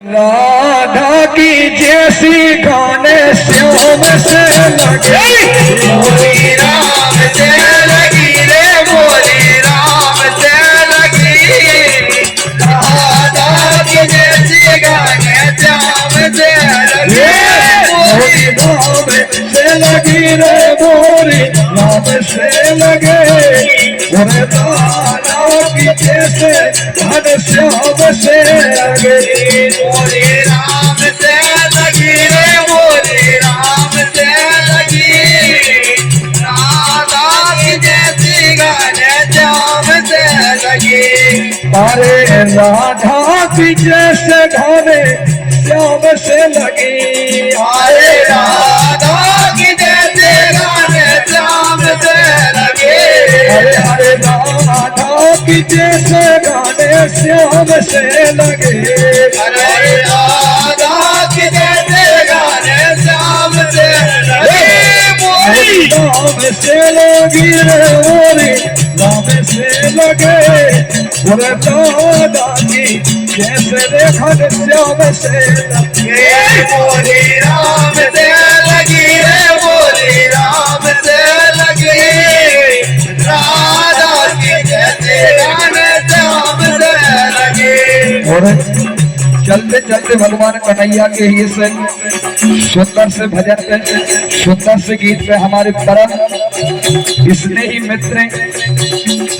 राधा की जैसी गाने श्याम से लगे, बोली राम से लगी रे, बोली राम से लगी। राधा की जैसी गाने श्याम से लगे, बोली राम से लगी रे, बोली राम से लगे। बोले राधा की जैसे गाने श्याम से लगे, बोली राम से लगी रे, बोली राम से लगी। राधा की जैसी गाने श्याम से लगी। अरे राधा की जैसे गाने श्याम से लगी। अरे राधा की जैसे गाने श्याम से लगे। अरे हरे राधा की जैसे गाने श्याम से लगे। अरे राधा की जैसे गाने श्याम से लगे। बोली राम से लगी रे, बोली राम से लगे। बोले राधा की जैसे देखा श्याम से लगे। बोली राम से लगी रे, बोली राम से लगी। राधा की जैसे गाने श्याम से लगे। और चलते चलते भगवान कन्हैया के ही से सुंदर से भजन पे, सुंदर से गीत पे हमारे परम स्नेही मित्र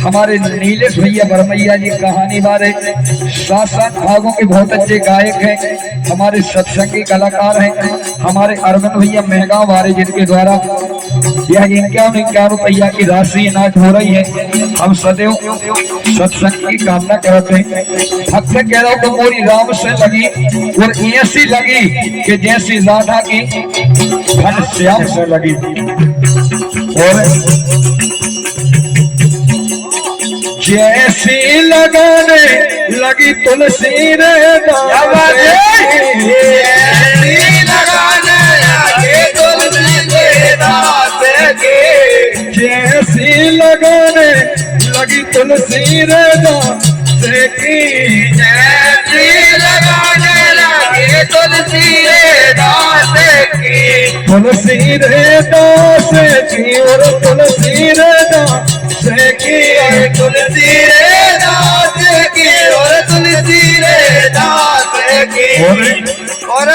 हमारे नीलेश भैया बरमैया जी कहानी वाले, साथ साथ भागों के बहुत अच्छे गायक हैं, हमारे सत्संगी कलाकार हैं, हमारे अरविंद भैया महगांव वाले, जिनके द्वारा यह 51 रुपया की राशि इनाज हो रही है। हम सदैव सत्संग की कामना करते हैं। भक्त कह रहा हूँ तो मोरी राम से लगी और ऐसी लगी कि जैसी राधा की घन श्याम से लगी। और जैसी लगाने लगी तुलसी रे लगाने लगे तुलसी के दास के। जैसी लगाने लगी तुलसी रे दास की। जैसी लगाने लगे तुलसी रे दास की। तुलसी रे दास की और तुलसी रे दास की। तुलसी रे दास की और तुलसी रे दास की। और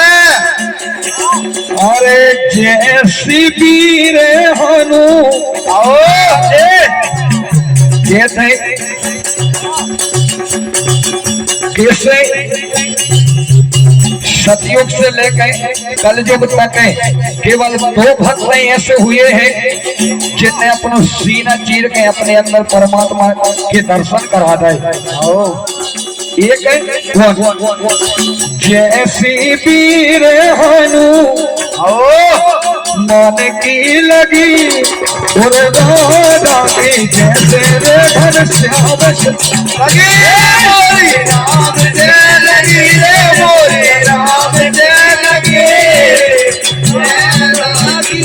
अरे जैसी वीर हनु आओ कैसे कैसे सतयुग से लेकर कलयुग तक केवल 2 भक्त ऐसे हुए हैं जिनने अपना सीना चीर के अपने अंदर परमात्मा के दर्शन करा दे। एक है जैसी वीर हनु मन की लगी और राधा की जैसे रे घन श्याम से लगी। बोली राम से लगी रे, बोली राम से लगी।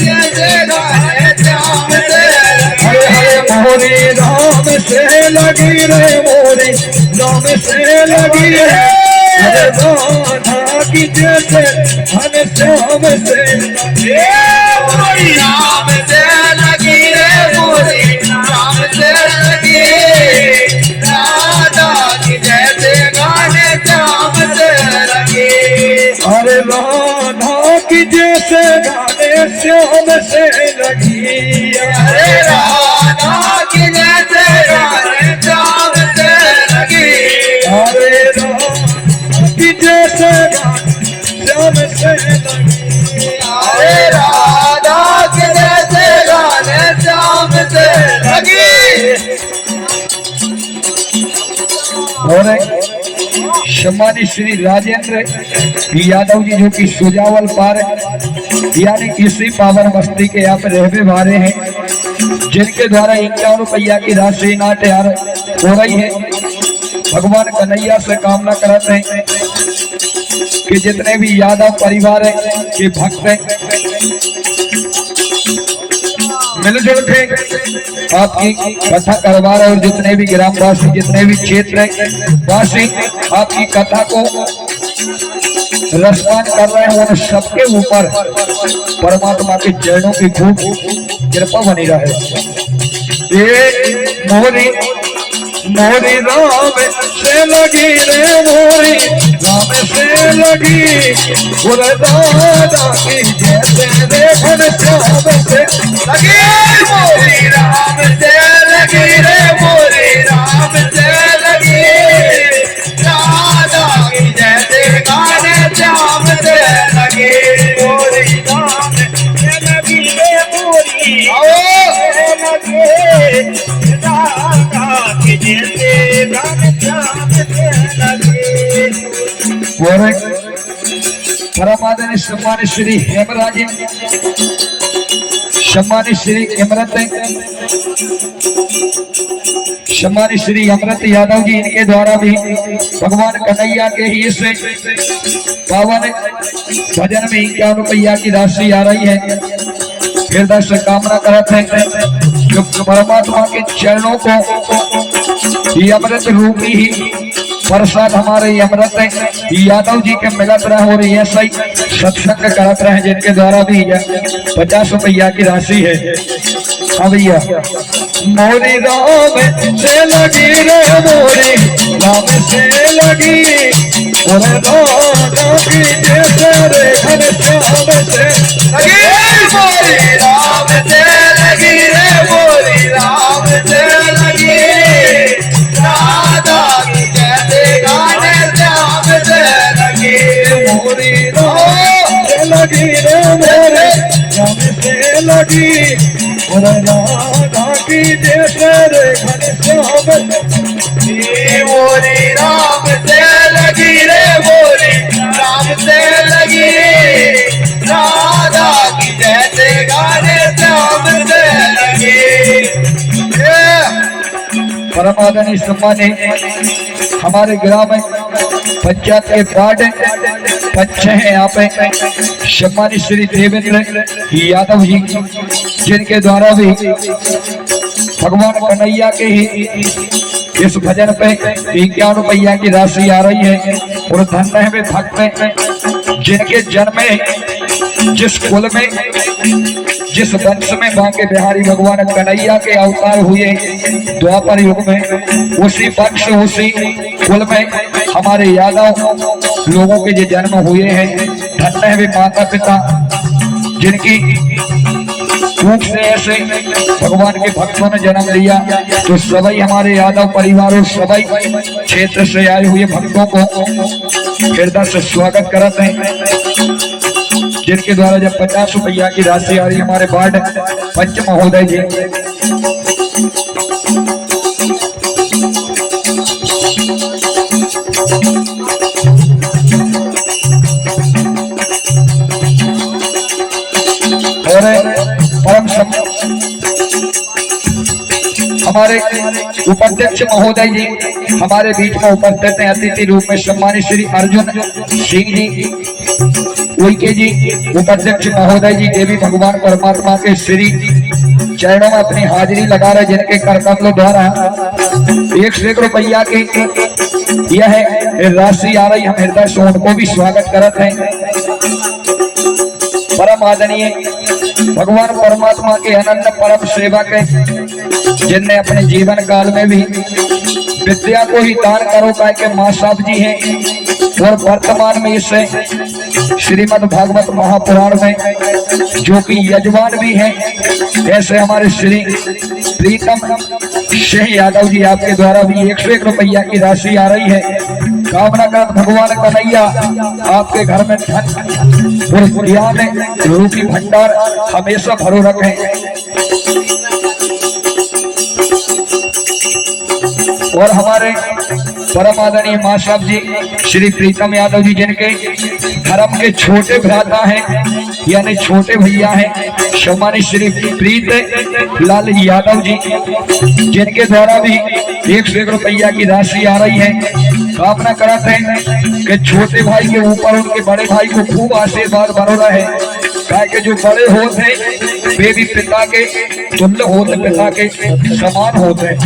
जैसे गाने श्याम से लगी। हरे हरे मोरी राम से लगी रे, मोरी राम से लगी रे। हरे राधा की जैसे घन श्याम से लगी। बोली राम से लगी रे, बोली राम से लगी। राधा की जैसे गाने श्याम से लगी। अरे राधा की जैसे गाने श्याम से लगी। अरे राधा की जैसे गाने श्याम से लगी। अरे राधा की जैसे गाने श्याम से लगी। अरे राधा की जैसे गाने श्याम से लगी। और सम्मानित श्री राजेंद्र यादव जी जो कि सुजावल पार यानी इसी पावन बस्ती के यहाँ पे रहने वाले हैं, जिनके द्वारा 51 रुपया की राशि ना तैयार हो रही है। भगवान कन्हैया से कामना करते हैं कि जितने भी यादव परिवार के भक्त हैं मिलजुल के आपकी कथा करवा रहे और जितने भी ग्रामवासी जितने भी क्षेत्र वासी आपकी कथा को रसपान कर रहे हैं उन सबके ऊपर परमात्मा के चरणों की खूब कृपा बनी रहे। ये मोरी मोरी राम से लगी रे मोरी राम से लगी पूरे दादा की जैसे रे घनश्याम से लगी मोरी राम से लगी रे मोरी राम से लगी राधा की जैसे घनश्याम से लगी मोरी राम से लगी रे मोरी राधा की जैसे घनश्याम से लगी। और परमादरणीय सम्मानित श्री हेमराज सम्मानित श्री इमरत सम्मानित श्री अमृत यादव जी, इनके द्वारा भी भगवान कन्हैया के ही से पावन भजन में 51 रुपया की राशि आ रही है। हृदय से कामना करते हैं जो परमात्मा के चरणों को ये अमृत रूपी ही प्रसाद हमारे अमृत यादव जी के मिलत रहे और ऐसा ही सत्संग करत रहे, जिनके द्वारा भी 50 रुपया की राशि है। हाँ भैया, मोरी राम से लगी रे मोरी राम से लगी और राधा की जैसे रे घनश्याम से लगी मोरी राम से लगी रे मोरी राम से लगी राधा की जैसे घनश्याम से लगी मोरी राम से लगी रे मोरी राम से लगी और राधा की जैसे रे घनश्याम से मोरी राम से लगी रे मोरी राम से लगी राधा की जैसे घनश्याम से लगी। परमादरणीय सम्मानित हमारे ग्राम पंचायत के वार्ड पंच हैं यहाँ पे सम्मानित श्री देवेंद्र यादव जी, जिनके द्वारा भी भगवान कन्हैया के ही इस भजन पे 51 रुपया की राशि आ रही है। और धन्य है वे भक्त जिनके जन्म में जिस कुल में जिस वंश में बांके बिहारी भगवान कन्हैया के अवतार हुए द्वापर युग में, उसी वंश उसी कुल में हमारे यादव लोगों के जो जन्म हुए हैं। धन्य है वे माता पिता जिनकी भूख से ऐसे भगवान के भक्तों ने जन्म लिया। तो सभी हमारे यादव परिवार और सभी क्षेत्र से आए हुए भक्तों को हृदय से स्वागत करते हैं, जिनके द्वारा जब 50 रुपया की राशि आ रही हमारे वार्ड पंच महोदय जी। और परम हमारे उपाध्यक्ष महोदय जी हमारे बीच में उपस्थित हैं अतिथि रूप में सम्मानित श्री अर्जुन सिंह जी उइके जी, उपाध्यक्ष महोदय जी देवी भगवान परमात्मा के श्री चरणों में अपनी हाजिरी लगा रहे, जिनके कर कमलों द्वारा 1 रुपया की यह राशि आ रही। हम हृदय से उनको भी स्वागत करते हैं। परम आदरणीय भगवान परमात्मा के अनंत परम सेवक है, जिनने अपने जीवन काल में भी विद्या को ही दान करो कह के मां साहब जी हैं। और वर्तमान में इसे श्रीमद् भागवत महापुराण में जो कि यजमान भी हैं, ऐसे हमारे श्री प्रीतम सिंह यादव जी आपके द्वारा भी 101 रुपया की राशि आ रही है। कामना कर भगवान कन्हैया आपके घर में धन और ज्ञान रूपी भंडार हमेशा भरो रखें। और हमारे परम आदरणीय मां साहब जी श्री प्रीतम यादव जी, जिनके धर्म के छोटे भ्राता हैं यानी छोटे भैया हैं, सम्मानित श्री प्रीत लाल यादव जी, जिनके द्वारा भी 101 रुपया की राशि आ रही है। कामना कराते हैं कि छोटे भाई के ऊपर उनके बड़े भाई को खूब आशीर्वाद बनो रहे, ताकि जो बड़े होते हैं वे भी पिता के तुल्य होते, पिता के समान होते हैं।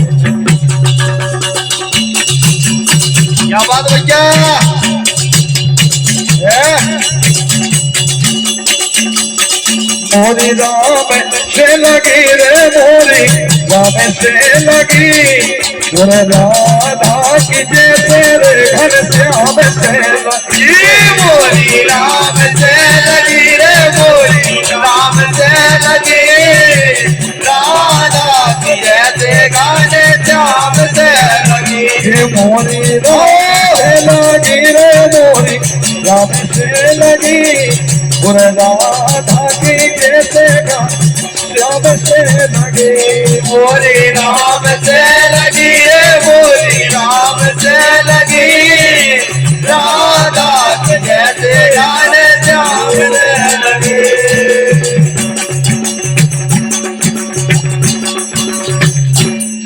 क्या बात भैया। मोरी राम से लगी रे मोरी राम से लगी और राधा की जैसे रे घर श्याम से लगी मोरी राम से लगी रे मोरी राम से लगी राधा की जैसे गाने श्याम से लगी मोरी राम लगी रे मोरी राम से लगी और राधा की जैसे श्याम से लगी मोरी राम से लगी रे मोरी राम से लगी राधा के जैसे गाने श्याम से लगी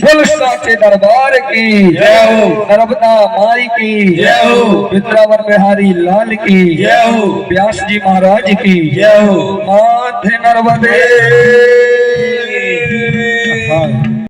बोल साचे दरबार की जय हो। नर्मदा माई की जय हो। वृंदावन बिहारी लाल की जय हो। व्यास जी महाराज की जय हो। माथे नर्मदे